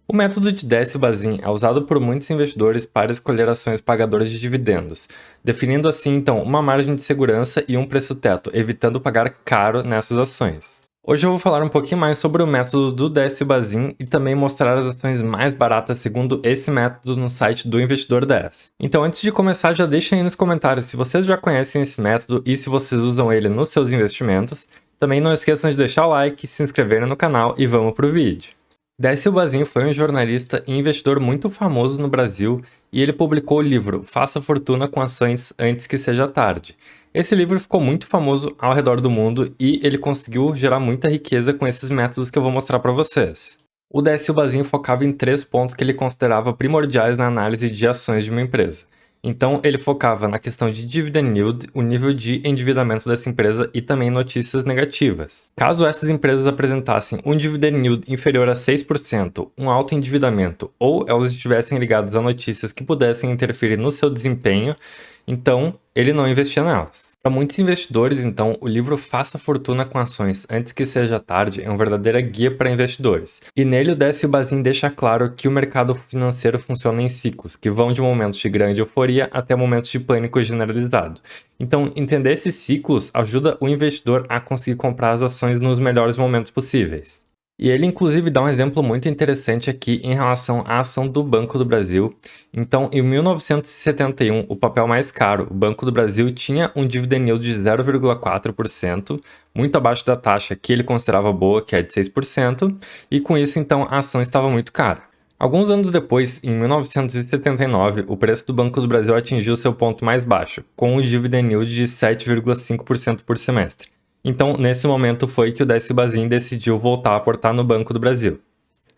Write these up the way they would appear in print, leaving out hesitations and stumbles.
O método de Décio-Bazin é usado por muitos investidores para escolher ações pagadoras de dividendos, definindo assim então uma margem de segurança e um preço teto, evitando pagar caro nessas ações. Hoje eu vou falar um pouquinho mais sobre o método do Décio-Bazin e também mostrar as ações mais baratas segundo esse método no site do Investidor 10. Então antes de começar, já deixem aí nos comentários se vocês já conhecem esse método e se vocês usam ele nos seus investimentos. Também não esqueçam de deixar o like, se inscreverem no canal e vamos pro vídeo. Décio-Bazin foi um jornalista e investidor muito famoso no Brasil e ele publicou o livro Faça Fortuna com Ações Antes que Seja Tarde. Esse livro ficou muito famoso ao redor do mundo e ele conseguiu gerar muita riqueza com esses métodos que eu vou mostrar para vocês. O Décio-Bazin focava em 3 pontos que ele considerava primordiais na análise de ações de uma empresa. Então, ele focava na questão de dividend yield, o nível de endividamento dessa empresa e também notícias negativas. Caso essas empresas apresentassem um dividend yield inferior a 6%, um alto endividamento ou elas estivessem ligadas a notícias que pudessem interferir no seu desempenho, então ele não investia nelas. Para muitos investidores, então, o livro Faça Fortuna com Ações Antes que Seja Tarde é uma verdadeira guia para investidores. E nele o Décio-Bazin deixa claro que o mercado financeiro funciona em ciclos, que vão de momentos de grande euforia até momentos de pânico generalizado. Então, entender esses ciclos ajuda o investidor a conseguir comprar as ações nos melhores momentos possíveis. E ele, inclusive, dá um exemplo muito interessante aqui em relação à ação do Banco do Brasil. Então, em 1971, o papel mais caro, o Banco do Brasil, tinha um dividend yield de 0,4%, muito abaixo da taxa que ele considerava boa, que é de 6%, e com isso, então, a ação estava muito cara. Alguns anos depois, em 1979, o preço do Banco do Brasil atingiu seu ponto mais baixo, com um dividend yield de 7,5% por semestre. Então, nesse momento foi que o Décio-Bazin decidiu voltar a aportar no Banco do Brasil.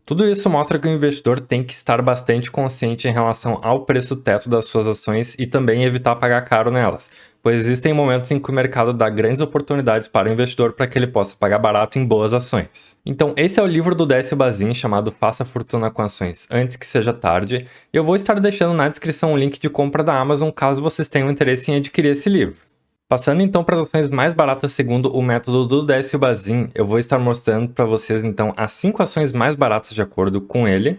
Tudo isso mostra que o investidor tem que estar bastante consciente em relação ao preço teto das suas ações e também evitar pagar caro nelas, pois existem momentos em que o mercado dá grandes oportunidades para o investidor para que ele possa pagar barato em boas ações. Então, esse é o livro do Décio-Bazin chamado Faça Fortuna com Ações Antes que Seja Tarde. Eu vou estar deixando na descrição o link de compra da Amazon caso vocês tenham interesse em adquirir esse livro. Passando então para as ações mais baratas segundo o método do Décio-Bazin, eu vou estar mostrando para vocês então as 5 ações mais baratas de acordo com ele.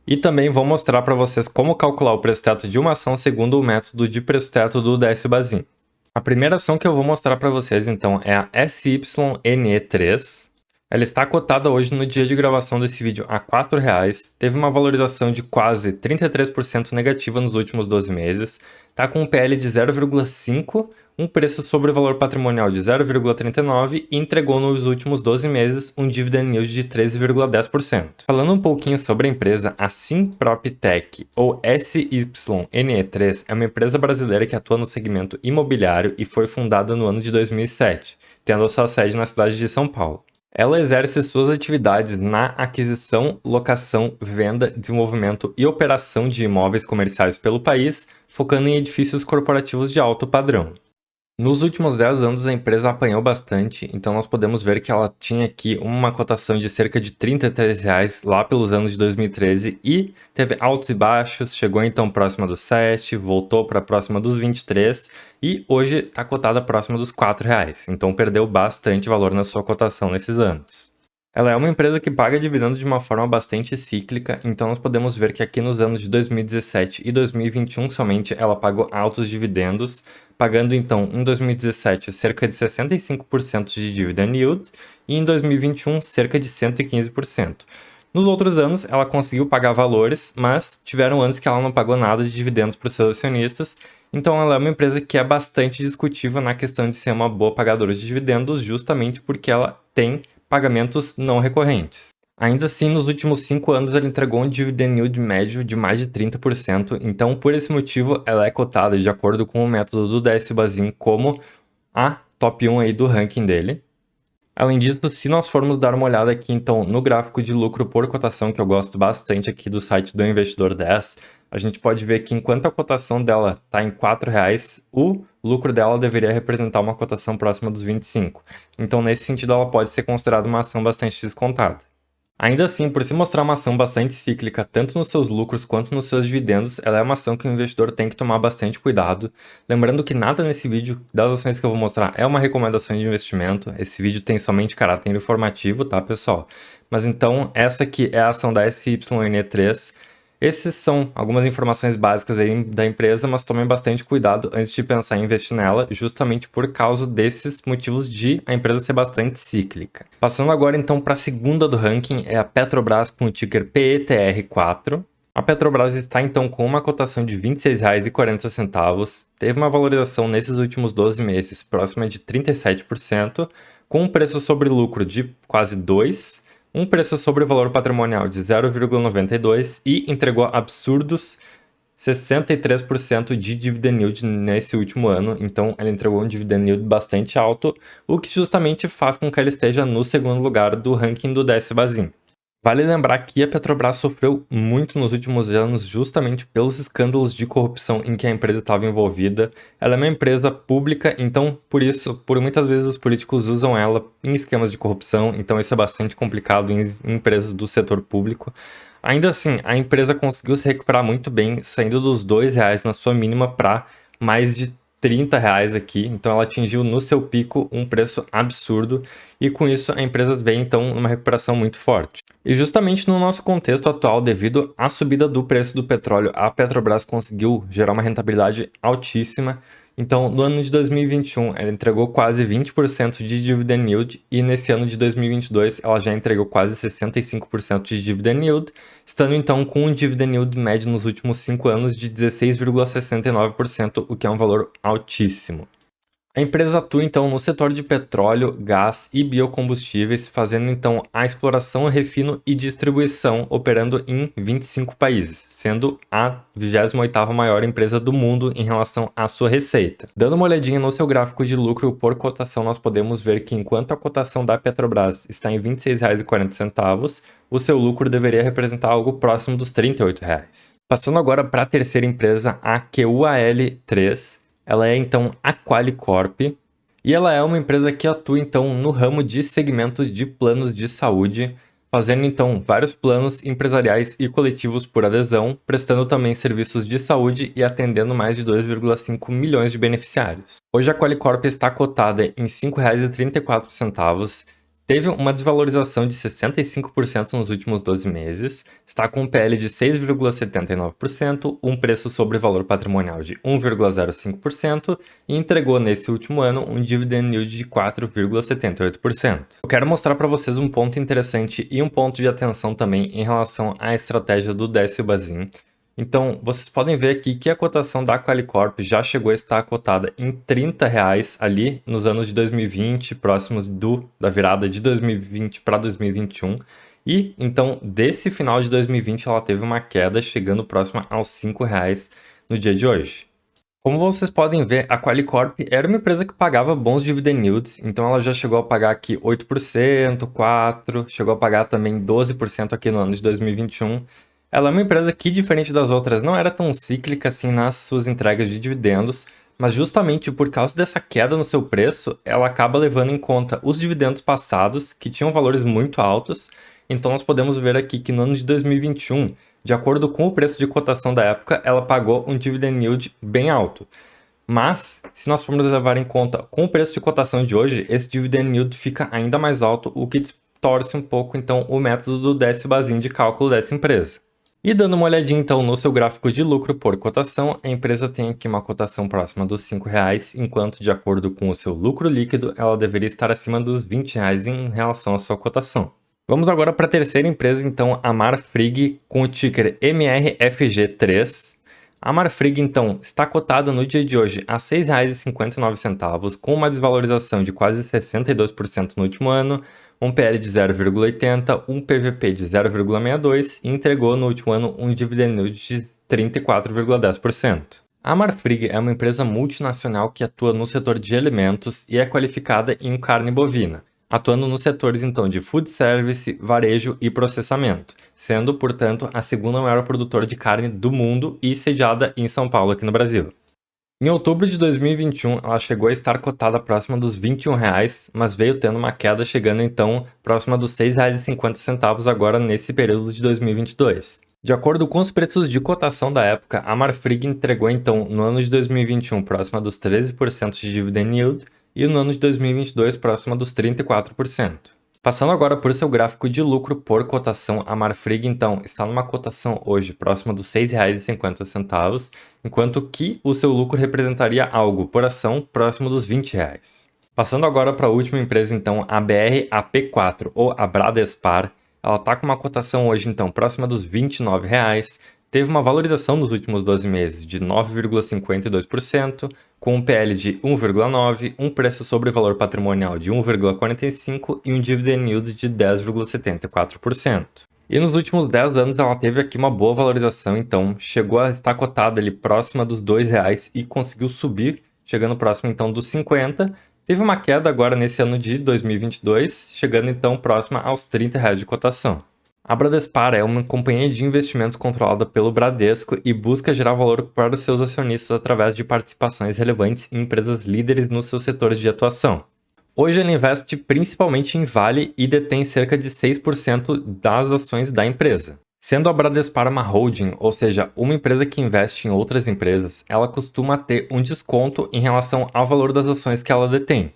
E também vou mostrar para vocês como calcular o preço-teto de uma ação segundo o método de preço-teto do Décio-Bazin. A primeira ação que eu vou mostrar para vocês então é a SYNE3. Ela está cotada hoje no dia de gravação desse vídeo a R$ 4,00, teve uma valorização de quase 33% negativa nos últimos 12 meses, está com um PL de 0,5, um preço sobre o valor patrimonial de 0,39 e entregou nos últimos 12 meses um dividend yield de 13,10%. Falando um pouquinho sobre a empresa, a Simproptech, ou SYNE3, é uma empresa brasileira que atua no segmento imobiliário e foi fundada no ano de 2007, tendo a sua sede na cidade de São Paulo. Ela exerce suas atividades na aquisição, locação, venda, desenvolvimento e operação de imóveis comerciais pelo país, focando em edifícios corporativos de alto padrão. Nos últimos 10 anos a empresa apanhou bastante, então nós podemos ver que ela tinha aqui uma cotação de cerca de R$ 33 lá pelos anos de 2013 e teve altos e baixos, chegou então próxima dos 7, voltou para próxima dos 23 e hoje está cotada próxima dos R$ 4,00, então perdeu bastante valor na sua cotação nesses anos. Ela é uma empresa que paga dividendos de uma forma bastante cíclica, então nós podemos ver que aqui nos anos de 2017 e 2021 somente ela pagou altos dividendos, pagando então em 2017 cerca de 65% de dividend yield e em 2021 cerca de 115%. Nos outros anos ela conseguiu pagar valores, mas tiveram anos que ela não pagou nada de dividendos para os seus acionistas, então ela é uma empresa que é bastante discutível na questão de ser uma boa pagadora de dividendos, justamente porque ela tem pagamentos não recorrentes. Ainda assim, nos últimos 5 anos ela entregou um dividend yield médio de mais de 30%, então por esse motivo ela é cotada de acordo com o método do Décio-Bazin como a top 1 aí do ranking dele. Além disso, se nós formos dar uma olhada aqui então no gráfico de lucro por cotação, que eu gosto bastante aqui do site do Investidor 10, a gente pode ver que enquanto a cotação dela está em R$ 4,00, o lucro dela deveria representar uma cotação próxima dos 25. Então, nesse sentido, ela pode ser considerada uma ação bastante descontada. Ainda assim, por se mostrar uma ação bastante cíclica, tanto nos seus lucros quanto nos seus dividendos, ela é uma ação que o investidor tem que tomar bastante cuidado. Lembrando que nada nesse vídeo das ações que eu vou mostrar é uma recomendação de investimento. Esse vídeo tem somente caráter informativo, tá, pessoal? Mas então, essa aqui é a ação da SYN3. Esses são algumas informações básicas aí da empresa, mas tomem bastante cuidado antes de pensar em investir nela, justamente por causa desses motivos de a empresa ser bastante cíclica. Passando agora então para a segunda do ranking, é a Petrobras com o ticker PETR4. A Petrobras está então com uma cotação de R$ 26,40, teve uma valorização nesses últimos 12 meses próxima de 37%, com um preço sobre lucro de quase 2, um preço sobre o valor patrimonial de 0,92 e entregou absurdos 63% de dividend yield nesse último ano, então ela entregou um dividend yield bastante alto, o que justamente faz com que ela esteja no segundo lugar do ranking do Décio Bazin. Vale lembrar que a Petrobras sofreu muito nos últimos anos justamente pelos escândalos de corrupção em que a empresa estava envolvida. Ela é uma empresa pública, então por isso, por muitas vezes os políticos usam ela em esquemas de corrupção, então isso é bastante complicado em empresas do setor público. Ainda assim, a empresa conseguiu se recuperar muito bem, saindo dos R$ 2 na sua mínima para mais de R$ 30 aqui, então ela atingiu no seu pico um preço absurdo e com isso a empresa vem então numa recuperação muito forte. E justamente no nosso contexto atual, devido à subida do preço do petróleo, a Petrobras conseguiu gerar uma rentabilidade altíssima. Então, no ano de 2021, ela entregou quase 20% de dividend yield e nesse ano de 2022 ela já entregou quase 65% de dividend yield, estando então com um dividend yield médio nos últimos 5 anos de 16,69%, o que é um valor altíssimo. A empresa atua então no setor de petróleo, gás e biocombustíveis, fazendo então a exploração, refino e distribuição, operando em 25 países, sendo a 28ª maior empresa do mundo em relação à sua receita. Dando uma olhadinha no seu gráfico de lucro por cotação, nós podemos ver que enquanto a cotação da Petrobras está em R$ 26,40, o seu lucro deveria representar algo próximo dos R$ 38. Passando agora para a terceira empresa, a QUAL3. Ela é então a Qualicorp e ela é uma empresa que atua então no ramo de segmento de planos de saúde, fazendo então vários planos empresariais e coletivos por adesão, prestando também serviços de saúde e atendendo mais de 2,5 milhões de beneficiários. Hoje a Qualicorp está cotada em R$ 5,34, teve uma desvalorização de 65% nos últimos 12 meses, está com um PL de 6,79%, um preço sobre valor patrimonial de 1,05% e entregou nesse último ano um dividend yield de 4,78%. Eu quero mostrar para vocês um ponto interessante e um ponto de atenção também em relação à estratégia do Décio Bazin. Então, vocês podem ver aqui que a cotação da Qualicorp já chegou a estar cotada em R$ 30 ali nos anos de 2020, próximos da virada de 2020 para 2021. E então, desse final de 2020, ela teve uma queda chegando próxima aos R$ 5 no dia de hoje. Como vocês podem ver, a Qualicorp era uma empresa que pagava bons dividend yields, então ela já chegou a pagar aqui 8%, 4%, chegou a pagar também 12% aqui no ano de 2021. Ela é uma empresa que, diferente das outras, não era tão cíclica assim nas suas entregas de dividendos, mas justamente por causa dessa queda no seu preço, ela acaba levando em conta os dividendos passados, que tinham valores muito altos. Então nós podemos ver aqui que no ano de 2021, de acordo com o preço de cotação da época, ela pagou um dividend yield bem alto. Mas, se nós formos levar em conta com o preço de cotação de hoje, esse dividend yield fica ainda mais alto, o que distorce um pouco então o método do Décio Bazin de cálculo dessa empresa. E dando uma olhadinha então no seu gráfico de lucro por cotação, a empresa tem aqui uma cotação próxima dos R$ 5, enquanto de acordo com o seu lucro líquido, ela deveria estar acima dos R$ 20 em relação à sua cotação. Vamos agora para a terceira empresa, então, a Marfrig, com o ticker MRFG3. A Marfrig, então, está cotada no dia de hoje a R$ 6,59, com uma desvalorização de quase 62% no último ano, um PL de 0,80, um PVP de 0,62 e entregou no último ano um dividend yield de 34,10%. A Marfrig é uma empresa multinacional que atua no setor de alimentos e é qualificada em carne bovina, atuando nos setores então de food service, varejo e processamento, sendo, portanto, a segunda maior produtora de carne do mundo e sediada em São Paulo, aqui no Brasil. Em outubro de 2021, ela chegou a estar cotada próxima dos R$ 21, mas veio tendo uma queda, chegando então próxima dos R$ 6,50 agora nesse período de 2022. De acordo com os preços de cotação da época, a Marfrig entregou então no ano de 2021 próxima dos 13% de dividend yield e no ano de 2022 próxima dos 34%. Passando agora por seu gráfico de lucro por cotação, a Marfrig então está numa cotação hoje próxima dos R$ 6,50, enquanto que o seu lucro representaria algo por ação próximo dos R$ 20. Passando agora para a última empresa então, a BRAP4 ou a Bradespar, ela está com uma cotação hoje então próxima dos R$ 29, teve uma valorização nos últimos 12 meses de 9,52%, com um PL de 1,9, um preço sobre valor patrimonial de 1,45 e um dividend yield de 10,74%. E nos últimos 10 anos ela teve aqui uma boa valorização, então chegou a estar cotada ali próxima dos R$ 2 e conseguiu subir, chegando próximo então dos 50. Teve uma queda agora nesse ano de 2022, chegando então próxima aos R$ 30 de cotação. A Bradespar é uma companhia de investimentos controlada pelo Bradesco e busca gerar valor para os seus acionistas através de participações relevantes em empresas líderes nos seus setores de atuação. Hoje ela investe principalmente em Vale e detém cerca de 6% das ações da empresa. Sendo a Bradespar uma holding, ou seja, uma empresa que investe em outras empresas, ela costuma ter um desconto em relação ao valor das ações que ela detém.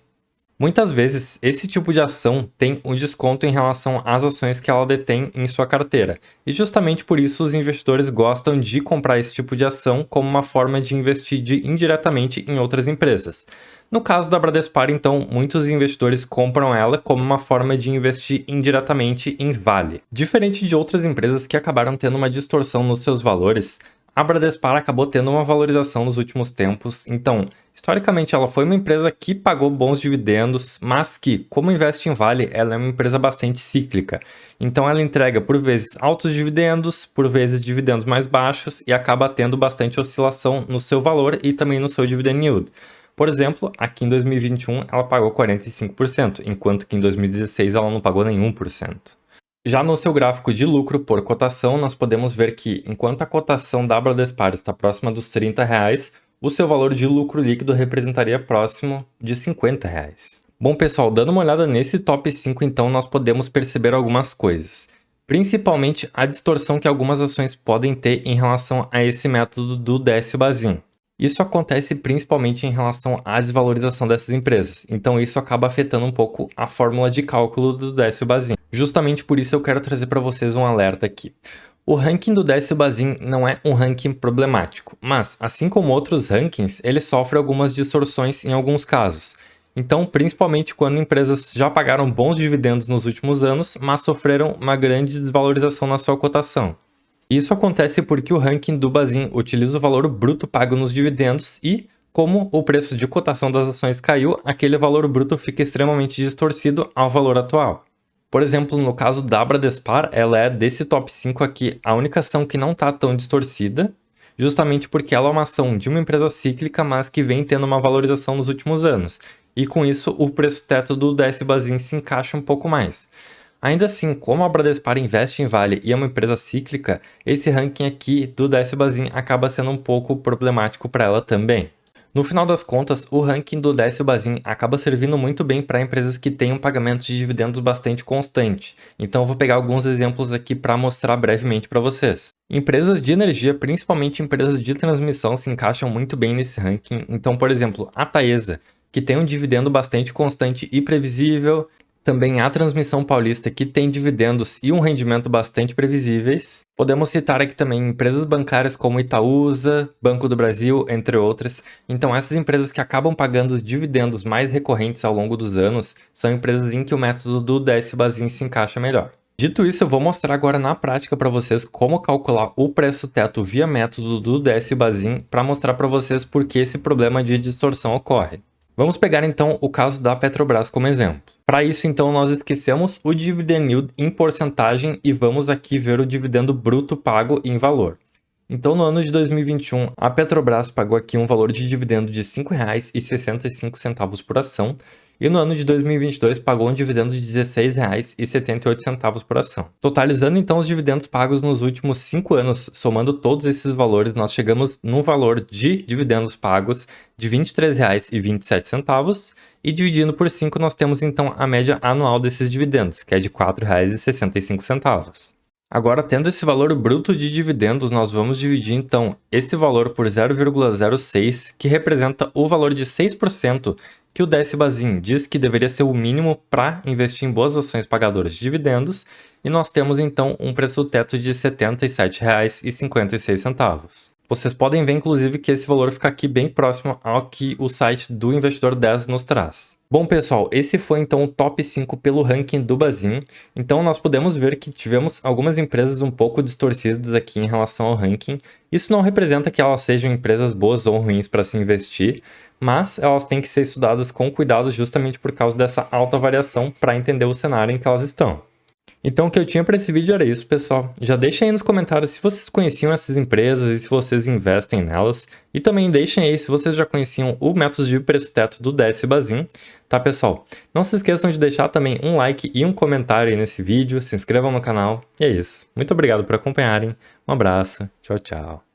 Muitas vezes, esse tipo de ação tem um desconto em relação às ações que ela detém em sua carteira, e justamente por isso os investidores gostam de comprar esse tipo de ação como uma forma de investir indiretamente em outras empresas. No caso da Bradespar, então, muitos investidores compram ela como uma forma de investir indiretamente em Vale. Diferente de outras empresas que acabaram tendo uma distorção nos seus valores, a Bradespar acabou tendo uma valorização nos últimos tempos, então, historicamente ela foi uma empresa que pagou bons dividendos, mas que, como investe em Vale, ela é uma empresa bastante cíclica. Então ela entrega por vezes altos dividendos, por vezes dividendos mais baixos e acaba tendo bastante oscilação no seu valor e também no seu dividend yield. Por exemplo, aqui em 2021 ela pagou 45%, enquanto que em 2016 ela não pagou nenhum por cento. Já no seu gráfico de lucro por cotação, nós podemos ver que, enquanto a cotação da Bradespar está próxima dos R$ 30, o seu valor de lucro líquido representaria próximo de R$ 50. Bom, pessoal, dando uma olhada nesse top 5, então, nós podemos perceber algumas coisas. Principalmente a distorção que algumas ações podem ter em relação a esse método do Décio-Bazin. Isso acontece principalmente em relação à desvalorização dessas empresas, então isso acaba afetando um pouco a fórmula de cálculo do Décio-Bazin. Justamente por isso eu quero trazer para vocês um alerta aqui. O ranking do Décio-Bazin não é um ranking problemático, mas, assim como outros rankings, ele sofre algumas distorções em alguns casos. Então, principalmente quando empresas já pagaram bons dividendos nos últimos anos, mas sofreram uma grande desvalorização na sua cotação. Isso acontece porque o ranking do Bazin utiliza o valor bruto pago nos dividendos e, como o preço de cotação das ações caiu, aquele valor bruto fica extremamente distorcido ao valor atual. Por exemplo, no caso da Bradespar, ela é desse top 5 aqui a única ação que não está tão distorcida, justamente porque ela é uma ação de uma empresa cíclica, mas que vem tendo uma valorização nos últimos anos. E com isso, o preço teto do Décio-Bazin se encaixa um pouco mais. Ainda assim, como a Bradespar investe em Vale e é uma empresa cíclica, esse ranking aqui do Décio-Bazin acaba sendo um pouco problemático para ela também. No final das contas, o ranking do Décio-Bazin acaba servindo muito bem para empresas que têm um pagamento de dividendos bastante constante. Então eu vou pegar alguns exemplos aqui para mostrar brevemente para vocês. Empresas de energia, principalmente empresas de transmissão, se encaixam muito bem nesse ranking. Então, por exemplo, a Taesa, que tem um dividendo bastante constante e previsível. Também a Transmissão Paulista, que tem dividendos e um rendimento bastante previsíveis. Podemos citar aqui também empresas bancárias como Itaúsa, Banco do Brasil, entre outras. Então essas empresas que acabam pagando dividendos mais recorrentes ao longo dos anos são empresas em que o método do Décio-Bazin se encaixa melhor. Dito isso, eu vou mostrar agora na prática para vocês como calcular o preço teto via método do Décio-Bazin para mostrar para vocês por que esse problema de distorção ocorre. Vamos pegar então o caso da Petrobras como exemplo. Para isso, então, nós esquecemos o dividend yield em porcentagem e vamos aqui ver o dividendo bruto pago em valor. Então, no ano de 2021, a Petrobras pagou aqui um valor de dividendo de R$ 5,65 por ação e no ano de 2022 pagou um dividendo de R$ 16,78 por ação. Totalizando então os dividendos pagos nos últimos 5 anos, somando todos esses valores, nós chegamos no valor de dividendos pagos de R$ 23,27 e dividindo por 5 nós temos então a média anual desses dividendos, que é de R$ 4,65. Agora, tendo esse valor bruto de dividendos, nós vamos dividir então esse valor por 0,06, que representa o valor de 6% que o DS Bazin diz que deveria ser o mínimo para investir em boas ações pagadoras de dividendos, e nós temos então um preço teto de R$ 77,56. Vocês podem ver, inclusive, que esse valor fica aqui bem próximo ao que o site do Investidor 10 nos traz. Bom, pessoal, esse foi então o top 5 pelo ranking do Bazin. Então, nós podemos ver que tivemos algumas empresas um pouco distorcidas aqui em relação ao ranking. Isso não representa que elas sejam empresas boas ou ruins para se investir, mas elas têm que ser estudadas com cuidado justamente por causa dessa alta variação para entender o cenário em que elas estão. Então, o que eu tinha para esse vídeo era isso, pessoal. Já deixem aí nos comentários se vocês conheciam essas empresas e se vocês investem nelas. E também deixem aí se vocês já conheciam o método de preço-teto do DS Bazin, tá, pessoal? Não se esqueçam de deixar também um like e um comentário aí nesse vídeo, se inscrevam no canal. E é isso. Muito obrigado por acompanharem. Um abraço. Tchau, tchau.